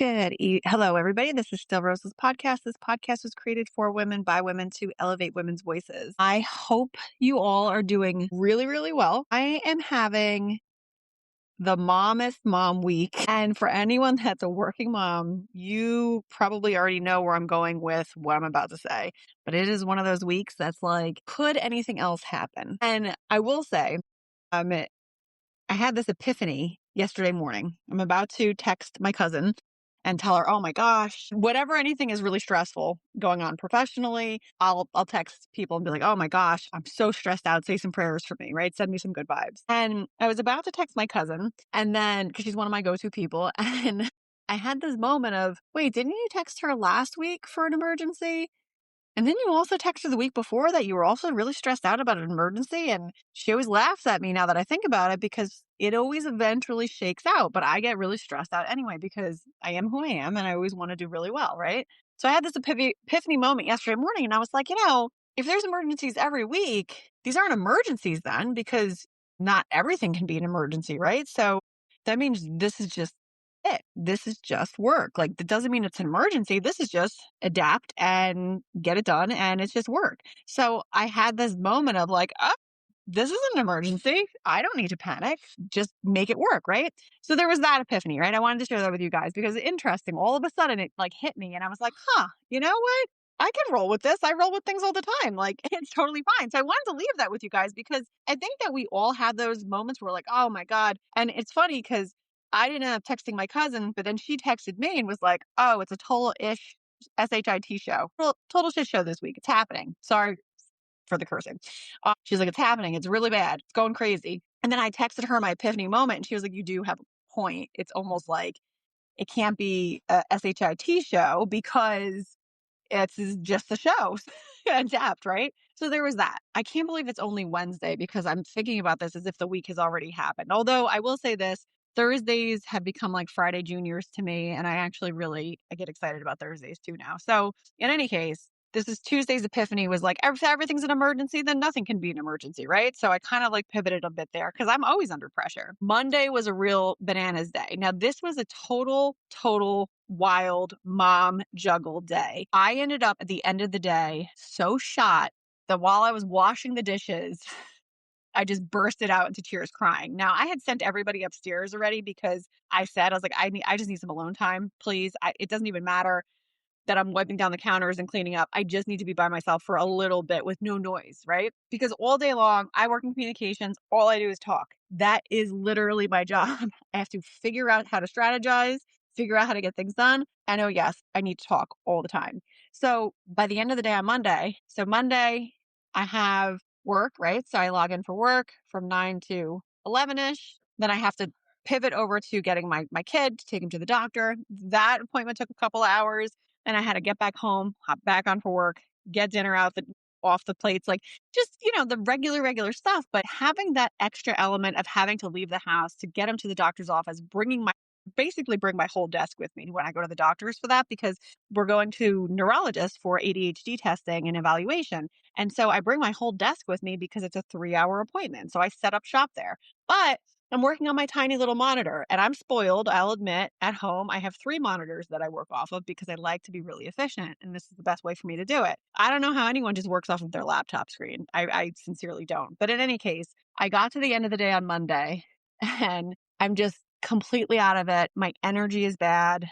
Hello, everybody. This is Still Rose's podcast. This podcast was created for women by women to elevate women's voices. I hope you all are doing really, really well. I am having the mommest mom week. And for anyone that's a working mom, you probably already know where I'm going with what I'm about to say. But it is one of those weeks that's like, could anything else happen? And I will say, I had this epiphany yesterday morning. I'm about to text my cousin and tell her, "Oh my gosh, whatever anything is really stressful going on professionally, I'll text people and be like, "Oh my gosh, I'm so stressed out. Say some prayers for me, right? Send me some good vibes." And I was about to text my cousin, and then because she's one of my go-to people, and I had this moment of, "Wait, didn't you text her last week for an emergency? And then you also texted the week before that you were also really stressed out about an emergency." And she always laughs at me now that I think about it because it always eventually shakes out. But I get really stressed out anyway because I am who I am and I always want to do really well, right? So I had this epiphany moment yesterday morning and I was like, if there's emergencies every week, these aren't emergencies then because not everything can be an emergency, right? So that means this is just it. This is just work. Like, that doesn't mean it's an emergency. This is just adapt and get it done. And it's just work. So I had this moment of like, oh, this is an emergency. I don't need to panic. Just make it work. Right. So there was that epiphany, right? I wanted to share that with you guys because it's interesting. All of a sudden it like hit me and I was like, you know what? I can roll with this. I roll with things all the time. Like, it's totally fine. So I wanted to leave that with you guys because I think that we all have those moments where like, oh my God. And it's funny because I didn't end up texting my cousin, but then she texted me and was like, "Oh, it's a total-ish SHIT show. Total shit show this week. It's happening. Sorry for the cursing." She's like, "It's happening. It's really bad. It's going crazy." And then I texted her my epiphany moment and she was like, "You do have a point. It's almost like it can't be a SHIT show because it's just a show." Adapt, right? So there was that. I can't believe it's only Wednesday because I'm thinking about this as if the week has already happened. Although I will say this, Thursdays have become like Friday juniors to me. And I get excited about Thursdays too now. So in any case, this is Tuesday's epiphany was like, if everything's an emergency, then nothing can be an emergency, right? So I kind of like pivoted a bit there because I'm always under pressure. Monday was a real bananas day. Now, this was a total wild mom juggle day. I ended up at the end of the day so shot that while I was washing the dishes, I just bursted out into tears crying. Now, I had sent everybody upstairs already because I was like, I just need some alone time, please. It doesn't even matter that I'm wiping down the counters and cleaning up. I just need to be by myself for a little bit with no noise, right? Because all day long, I work in communications. All I do is talk. That is literally my job. I have to figure out how to strategize, figure out how to get things done. And oh, yes, I need to talk all the time. So by the end of the day on Monday, I have work, right? So I log in for work from 9 to 11-ish. Then I have to pivot over to getting my kid to take him to the doctor. That appointment took a couple hours. And I had to get back home, hop back on for work, get dinner off the plates, like just, the regular stuff. But having that extra element of having to leave the house to get him to the doctor's office, basically bring my whole desk with me when I go to the doctors for that, because we're going to neurologist for ADHD testing and evaluation. And so I bring my whole desk with me because it's a 3-hour appointment. So I set up shop there. But I'm working on my tiny little monitor and I'm spoiled. I'll admit at home, I have 3 monitors that I work off of because I like to be really efficient. And this is the best way for me to do it. I don't know how anyone just works off of their laptop screen. I sincerely don't. But in any case, I got to the end of the day on Monday and I'm just completely out of it. My energy is bad.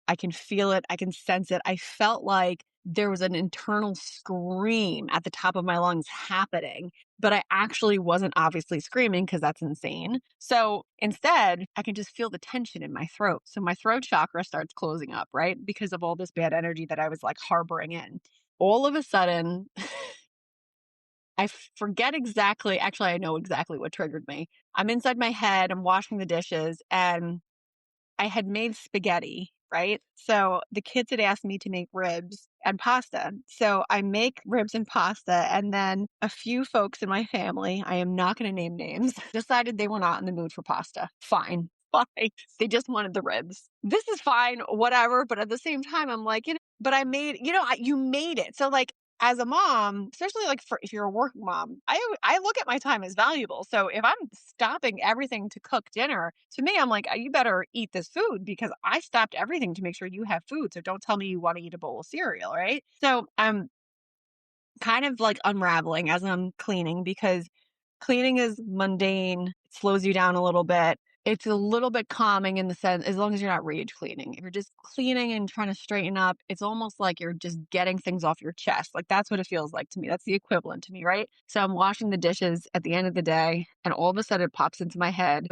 I can feel it. I can sense it. I felt like there was an internal scream at the top of my lungs happening, but I actually wasn't obviously screaming because that's insane. So instead, I can just feel the tension in my throat. So my throat chakra starts closing up, right? Because of all this bad energy that I was like harboring in. All of a sudden, I forget exactly, actually, I know exactly what triggered me. I'm inside my head, I'm washing the dishes, and I had made spaghetti, right? So the kids had asked me to make ribs and pasta. So I make ribs and pasta. And then a few folks in my family, I am not going to name names, decided they were not in the mood for pasta. Fine. Fine. They just wanted the ribs. This is fine, whatever. But at the same time, I'm like, but I made, you made it. So like, as a mom, especially like if you're a working mom, I look at my time as valuable. So if I'm stopping everything to cook dinner, to me, I'm like, you better eat this food because I stopped everything to make sure you have food. So don't tell me you want to eat a bowl of cereal, right? So I'm kind of like unraveling as I'm cleaning because cleaning is mundane, it slows you down a little bit. It's a little bit calming in the sense, as long as you're not rage cleaning. If you're just cleaning and trying to straighten up, it's almost like you're just getting things off your chest. Like that's what it feels like to me. That's the equivalent to me, right? So I'm washing the dishes at the end of the day, and all of a sudden it pops into my head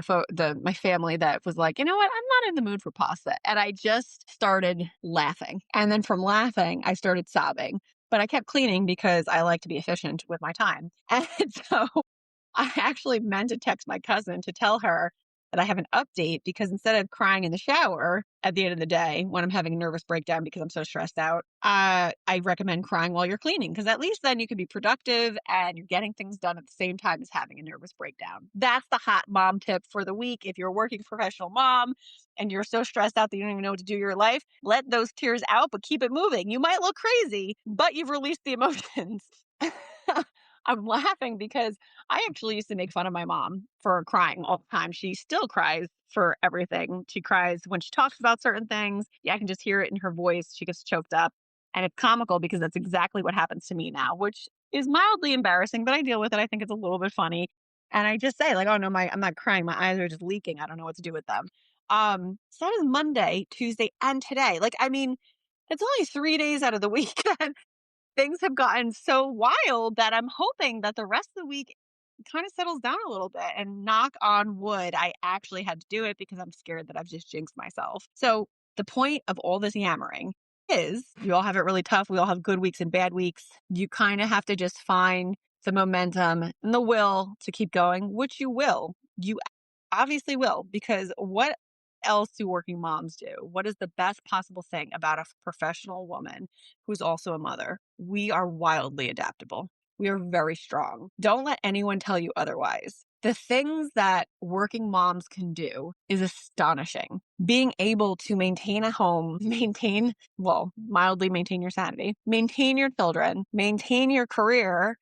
my family that was like, you know what? I'm not in the mood for pasta, and I just started laughing, and then from laughing, I started sobbing. But I kept cleaning because I like to be efficient with my time, and so I actually meant to text my cousin to tell her that I have an update because instead of crying in the shower at the end of the day when I'm having a nervous breakdown because I'm so stressed out, I recommend crying while you're cleaning because at least then you can be productive and you're getting things done at the same time as having a nervous breakdown. That's the hot mom tip for the week. If you're a working professional mom and you're so stressed out that you don't even know what to do with your life, let those tears out, but keep it moving. You might look crazy, but you've released the emotions. I'm laughing because I actually used to make fun of my mom for crying all the time. She still cries for everything. She cries when she talks about certain things. Yeah, I can just hear it in her voice. She gets choked up. And it's comical because that's exactly what happens to me now, which is mildly embarrassing, but I deal with it. I think it's a little bit funny. And I just say, like, oh no, I'm not crying. My eyes are just leaking. I don't know what to do with them. So that is Monday, Tuesday, and today. Like, I mean, it's only 3 days out of the week that things have gotten so wild that I'm hoping that the rest of the week kind of settles down a little bit, and knock on wood, I actually had to do it because I'm scared that I've just jinxed myself. So the point of all this yammering is we all have it really tough. We all have good weeks and bad weeks. You kind of have to just find the momentum and the will to keep going, which you will. You obviously will, because what else do working moms do? What is the best possible thing about a professional woman who's also a mother? We are wildly adaptable. We are very strong. Don't let anyone tell you otherwise. The things that working moms can do is astonishing. Being able to maintain a home, mildly maintain your sanity, maintain your children, maintain your career,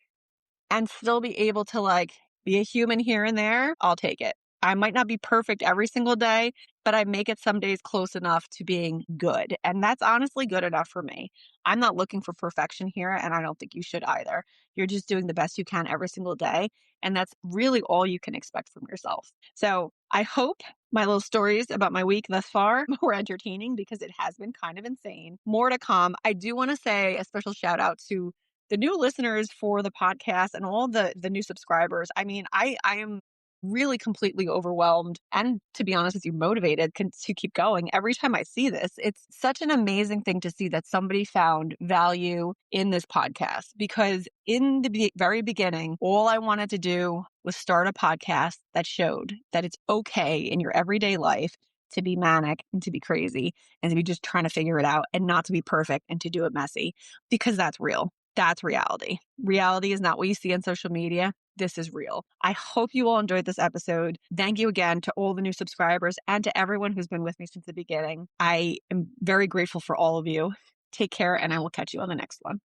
and still be able to like be a human here and there, I'll take it. I might not be perfect every single day, but I make it some days close enough to being good. And that's honestly good enough for me. I'm not looking for perfection here, and I don't think you should either. You're just doing the best you can every single day. And that's really all you can expect from yourself. So I hope my little stories about my week thus far were entertaining because it has been kind of insane. More to come. I do want to say a special shout out to the new listeners for the podcast and all the new subscribers. I mean, I am really completely overwhelmed and, to be honest with you, motivated to keep going. Every time I see this, it's such an amazing thing to see that somebody found value in this podcast, because in the very beginning, all I wanted to do was start a podcast that showed that it's okay in your everyday life to be manic and to be crazy and to be just trying to figure it out and not to be perfect and to do it messy, because that's real. That's reality. Reality is not what you see on social media. This is real. I hope you all enjoyed this episode. Thank you again to all the new subscribers and to everyone who's been with me since the beginning. I am very grateful for all of you. Take care, and I will catch you on the next one.